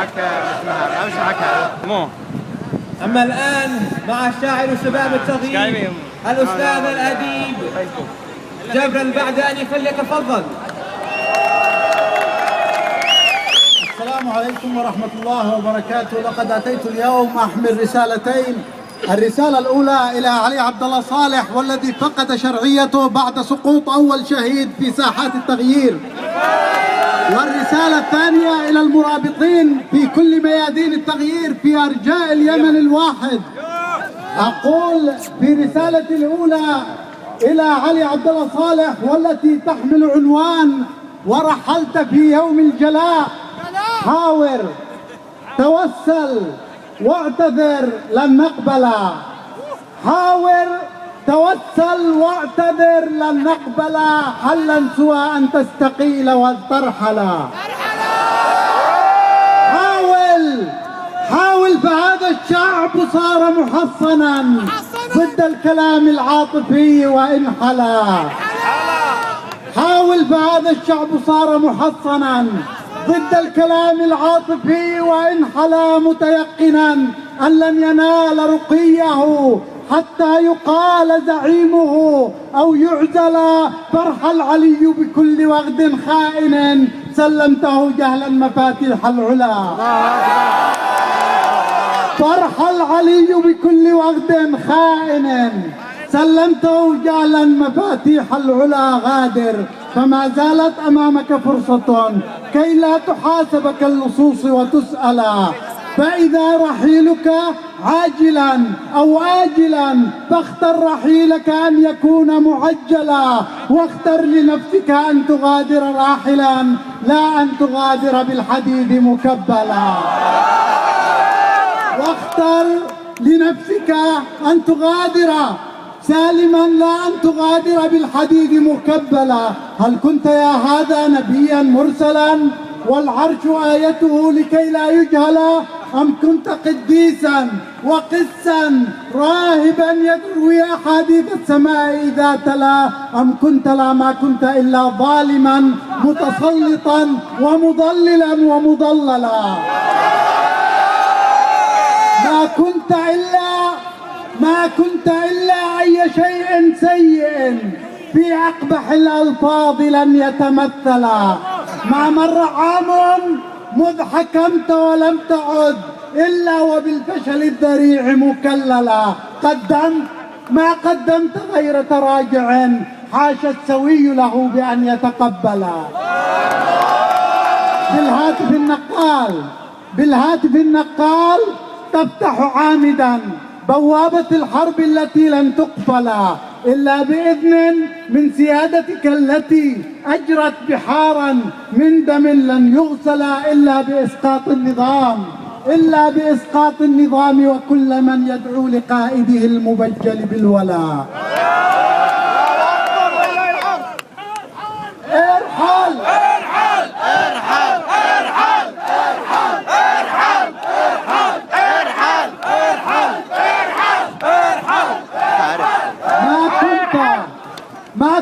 معك مو. أما الآن مع الشاعر شباب التغيير الأستاذ الأديب جبر البعداني فليتفضل. السلام عليكم ورحمة الله وبركاته. لقد أتيت اليوم أحمل رسالتين. الرسالة الأولى إلى علي عبد الله صالح والذي فقد شرعيته بعد سقوط أول شهيد في ساحات التغيير، والرسالة الثانية إلى المرابطين في كل ميادين التغيير في أرجاء اليمن الواحد. أقول في رسالتي الأولى إلى علي عبد الله صالح والتي تحمل عنوان ورحلت في يوم الجلاء: حاور، توسل، واعتذر لن نقبل. حاور، توسل، واعتذر لن نقبل حلا سوى أن تستقيل وترحل. حاول فهذا الشعب صار محصنا ضد الكلام العاطفي وإن حلا. حاول فهذا الشعب صار محصنا ضد الكلام العاطفي وإن حلا، متيقنا أن لن ينال رقيه حتى يقال زعيمه أو يعزل. فرح العلي بكل وغد خائن سلمته جهلا مفاتيح العلا. فرح العلي بكل وغد خائن سلمته جهلا مفاتيح العلا. غادر، فما زالت أمامك فرصة كي لا تحاسب كاللصوص وتسأل. فإذا رحيلك عاجلا أو آجلا فاختر رحيلك أن يكون معجلا، واختر لنفسك أن تغادر راحلا لا أن تغادر بالحديد مكبلا. واختر لنفسك أن تغادر سالما لا أن تغادر بالحديد مكبلا. هل كنت يا هذا نبيا مرسلا والعرش آيته لكي لا يجهل، أم كنت قديسا وقسا راهبا يروي أحاديث السماء إذا تلا، أم كنت لا ما كنت إلا ظالما متسلطا ومضللا ومضللا. ما كنت إلا أي شيء سيء في أقبح الألفاظ لن يتمثلا. ما مر عام مذ حكمت ولم تعد إلا وبالفشل الذريع مكللا. ما قدمت غير تراجع حاش السوي له بأن يتقبلا. بالهاتف النقال تفتح عامدا بوابة الحرب التي لن تقفل إلا بإذن من سيادتك التي أجرت بحارا من دم لن يغسل إلا بإسقاط النظام وكل من يدعو لقائده المبجل بالولاء. ارحل ارحل ارحل ارحل ارحل ارحل ارحل ارحل ارحل ارحل. ما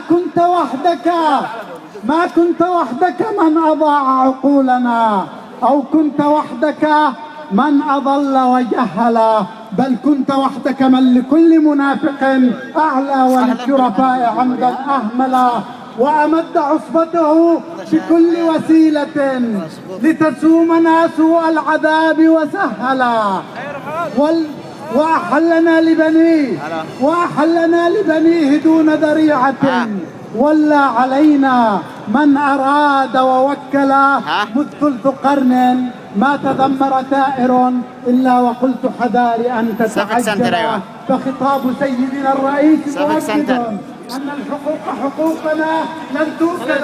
كنت وحدك من أضاع عقولنا، أو كنت وحدك من أضل وجهل، بل كنت وحدك من لكل منافق أعلى وللشرفاء عمدا أهملا، وأمد عصبته بكل وسيلة لتسومنا سوء العذاب وسهلا. وأحلنا لبنيه دون ذريعة، ولا علينا من أراد ووكلا. مذ ثلث قرن ما تذمر ثائر إلا وقلت حذاري أن تتعجل. فخطاب سيدنا الرئيس مؤكد أن الحقوق حقوقنا لن تؤكد.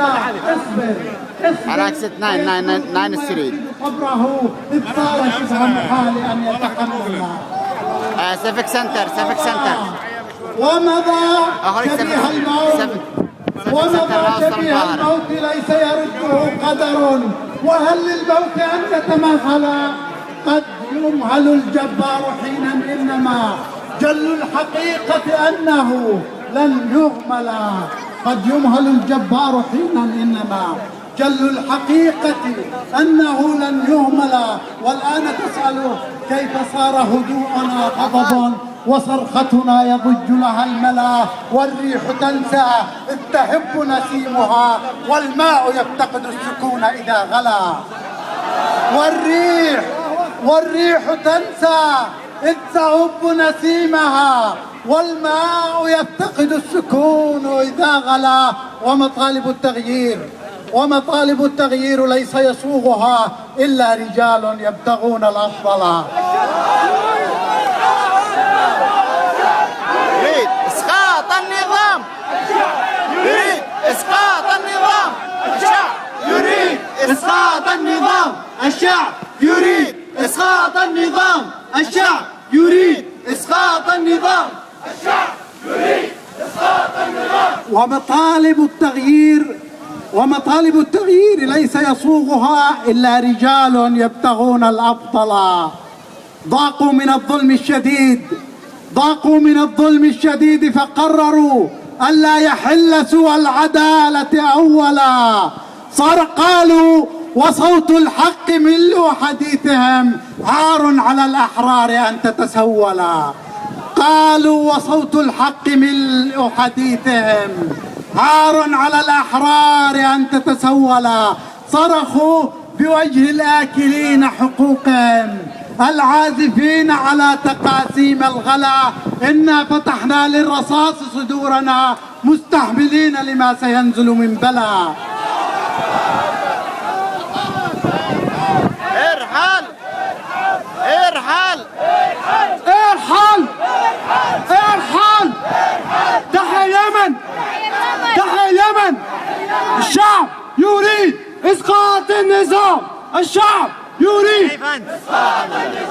اصبر على اكسيت 9 ستريت. قبره إذ صار شبه محال أن يتحمل. سيفيك سنتر ومضى شبيه الموت ليس يرده قدر. وهل للموت أن يتمهل؟ قد يمهل الجبار حينا، إنما جل الحقيقة أنه لن يهمل. قد يمهل الجبار حينا، إنما جل الحقيقة أنه لن يهمل. والآن تسأل كيف صار هدوءنا غضب وصرختنا يضج لها الملا، والريح تنسى إذ تهب نسيمها، والماء يفتقد السكون إذا غلا. والريح تنسى إذ تهب نسيمها، والماء يفتقد السكون إذا غلا. ومطالب التغيير ليس يصوغها إلا رجال يبتغون الأفضل. يريد إسقاط النظام، يريد إسقاط النظام، الشعب يريد إسقاط النظام، الشعب يريد إسقاط النظام، الشعب يريد إسقاط النظام، الشعب يريد إسقاط النظام. ومطالب التغيير ليس يصوغها إلا رجال يبتغون الأفضل. ضاقوا من الظلم الشديد فقرروا ألا يحل سوى العدالة أولا. قالوا وصوت الحق ملء حديثهم، عار على الأحرار أن تتسولا. قالوا وصوت الحق ملء حديثهم، عار على الأحرار أن تتسولا. صرخوا بوجه الآكلين حقوقهم، العازفين على تقاسيم الغلا. إنا فتحنا للرصاص صدورنا مستحملين لما سينزل من بلا. ارحل ارحل ارحل ارحل. تحيا اليمن، تحيا اليمن. الشعب يريد إسقاط النظام، الشعب يريد إسقاط النظام.